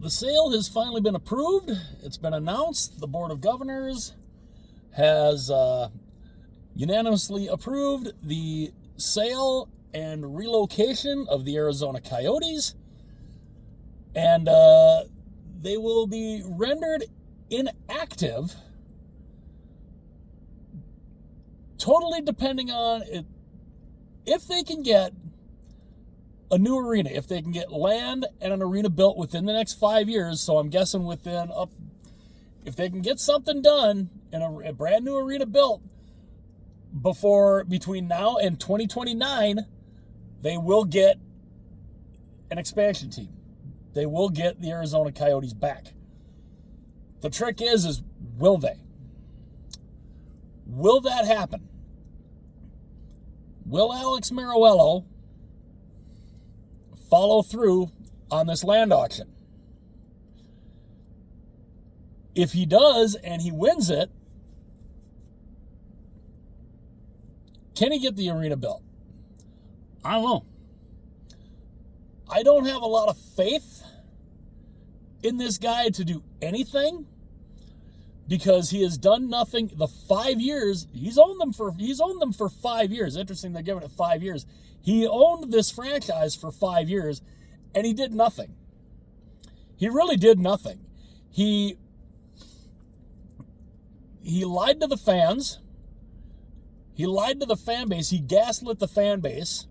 the sale has finally been approved. It's been announced. The Board of Governors has unanimously approved the sale and relocation of the Arizona Coyotes. And they will be rendered inactive, totally depending on if they can get a new arena, if they can get land and an arena built within the next 5 years. So I'm guessing if they can get something done and a brand new arena built between now and 2029, they will get an expansion team. They will get the Arizona Coyotes back. The trick is will they? Will that happen? Will Alex Meruelo follow through on this land auction? If he does and he wins it, can he get the arena built? I don't know. I don't have a lot of faith in this guy to do anything because he has done nothing. The 5 years he's owned them for 5 years. Interesting, they're giving it 5 years. He owned this franchise for 5 years, and he did nothing. He really did nothing. He lied to the fans. He lied to the fan base. He gaslit the fan base.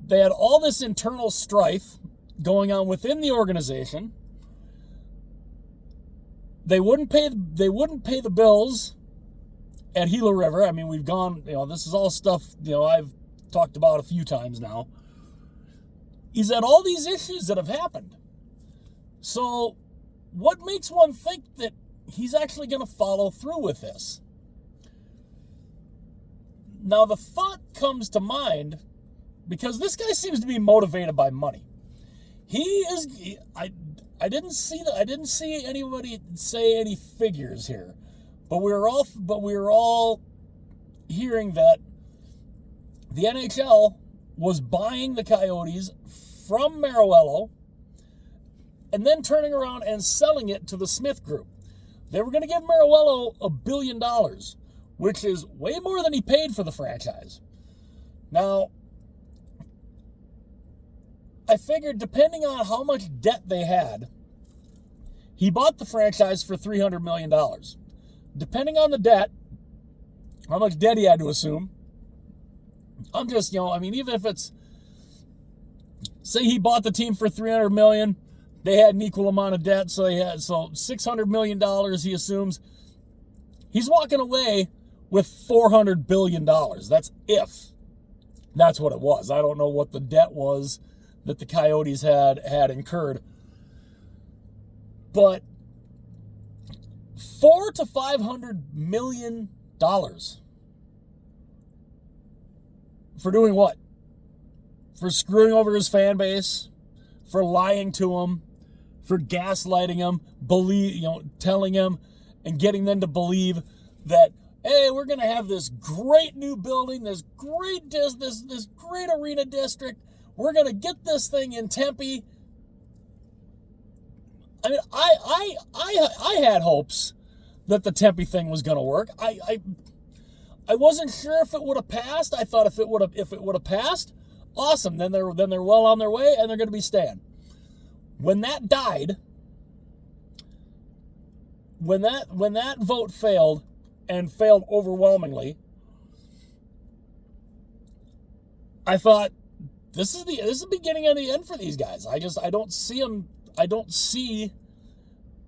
They had all this internal strife going on within the organization. They wouldn't pay the bills at Gila River. I mean, we've gone, this is all stuff, I've talked about a few times now. He's had all these issues that have happened. So what makes one think that he's actually going to follow through with this? Now, the thought comes to mind because this guy seems to be motivated by money. I didn't see anybody say any figures here, but we were all hearing that the NHL was buying the Coyotes from Meruelo and then turning around and selling it to the Smith Group. They were going to give Meruelo $1 billion, which is way more than he paid for the franchise. Now, I figured depending on how much debt they had, he bought the franchise for $300 million. Depending on the debt, how much debt he had to assume, I'm just, even if it's, say he bought the team for $300 million, they had an equal amount of debt, so $600 million he assumes. He's walking away with $400 billion. That's if that's what it was. I don't know what the debt was that the Coyotes had incurred. But $400 to $500 million for doing what? For screwing over his fan base, for lying to him, for gaslighting him, telling him and getting them to believe that, hey, we're going to have this great new building, this great arena district. We're going to get this thing in Tempe. I mean, I had hopes that the Tempe thing was going to work. I wasn't sure if it would have passed. I thought if it would have passed, awesome. Then they're well on their way and they're going to be staying. When that died, when that vote failed and failed overwhelmingly, I thought this is the beginning of the end for these guys. I don't see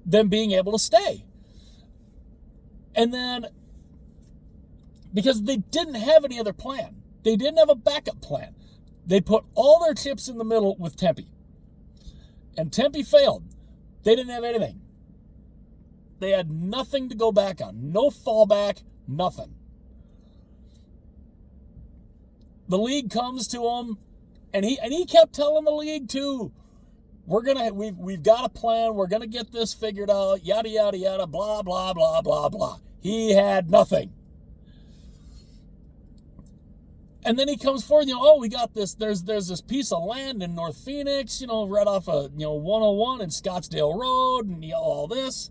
them being able to stay. And then, because they didn't have any other plan. They didn't have a backup plan. They put all their chips in the middle with Tempe. And Tempe failed. They didn't have anything. They had nothing to go back on. No fallback, nothing. The league comes to him, and he kept telling the league too, we've got a plan, we're gonna get this figured out, yada yada yada, blah blah blah blah blah. He had nothing. And then he comes forward, oh, we got this, there's this piece of land in North Phoenix, right off of, 101 and Scottsdale Road, and all this.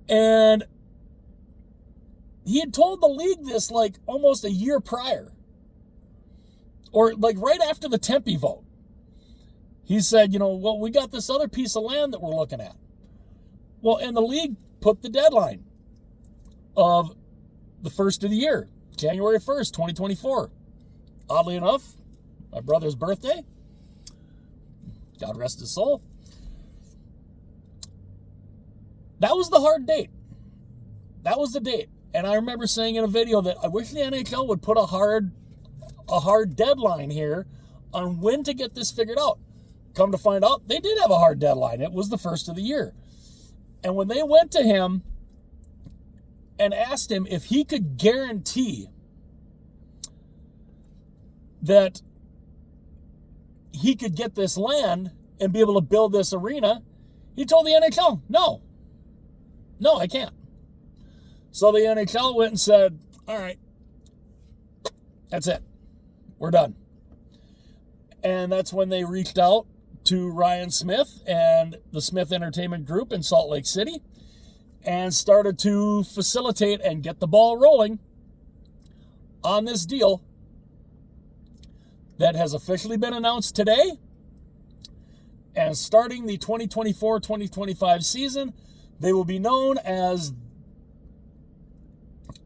And he had told the league this like almost a year prior, or like right after the Tempe vote. He said, well, we got this other piece of land that we're looking at. Well, and the league put the deadline of the first of the year, January 1st, 2024. Oddly enough, my brother's birthday. God rest his soul. That was the hard date. That was the date. And I remember saying in a video that I wish the NHL would put a hard deadline here on when to get this figured out. Come to find out, they did have a hard deadline. It was the first of the year. And when they went to him and asked him if he could guarantee that he could get this land and be able to build this arena, he told the NHL, no, I can't. So the NHL went and said, all right, that's it. We're done. And that's when they reached out to Ryan Smith and the Smith Entertainment Group in Salt Lake City and started to facilitate and get the ball rolling on this deal that has officially been announced today. And starting the 2024-2025 season, they will be known as,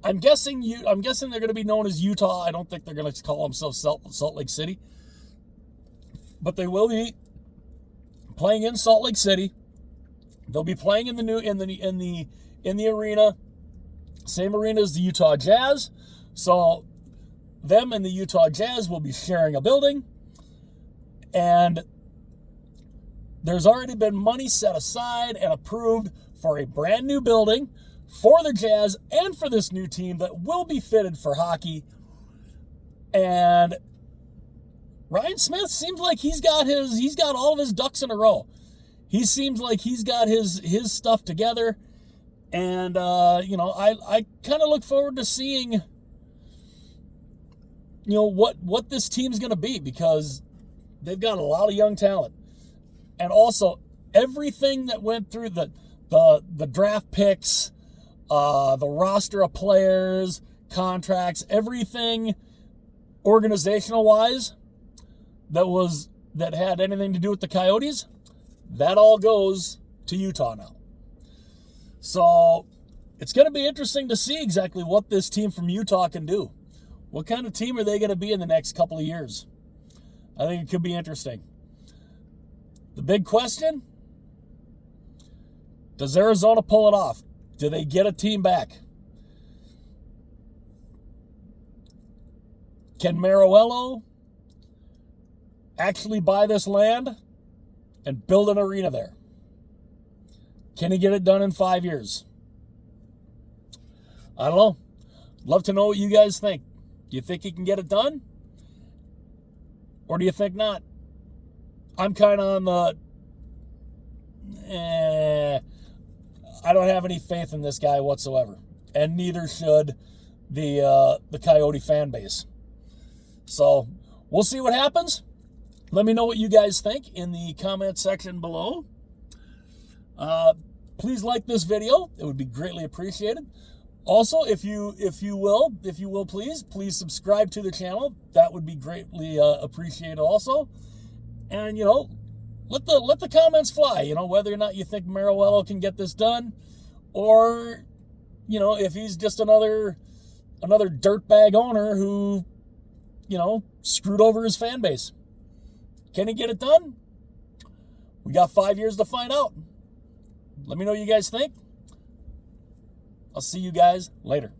I'm guessing they're going to be known as Utah. I don't think they're going to call themselves Salt Lake City. But they will be playing in Salt Lake City. They'll be playing in the arena, same arena as the Utah Jazz. So them and the Utah Jazz will be sharing a building, and there's already been money set aside and approved for a brand new building for the Jazz and for this new team that will be fitted for hockey. And Ryan Smith seems like he's got all of his ducks in a row. He seems like he's got his stuff together. And, I kind of look forward to seeing, what this team's going to be, because they've got a lot of young talent. And also everything that went through the draft picks, the roster of players, contracts, everything organizational wise that had anything to do with the Coyotes, that all goes to Utah now. So it's going to be interesting to see exactly what this team from Utah can do. What kind of team are they going to be in the next couple of years? I think it could be interesting. The big question, does Arizona pull it off? Do they get a team back? Can Meruelo actually buy this land and build an arena there? Can he get it done in 5 years? I don't know. Love to know what you guys think. Do you think he can get it done? Or do you think not? I'm kind of on the, I don't have any faith in this guy whatsoever. And neither should the Coyote fan base. So we'll see what happens. Let me know what you guys think in the comment section below. Please like this video. It would be greatly appreciated. Also, if you will, please subscribe to the channel. That would be greatly appreciated also. And, let the comments fly, whether or not you think Meruelo can get this done, or, if he's just another dirtbag owner who, screwed over his fan base. Can he get it done? We got 5 years to find out. Let me know what you guys think. I'll see you guys later.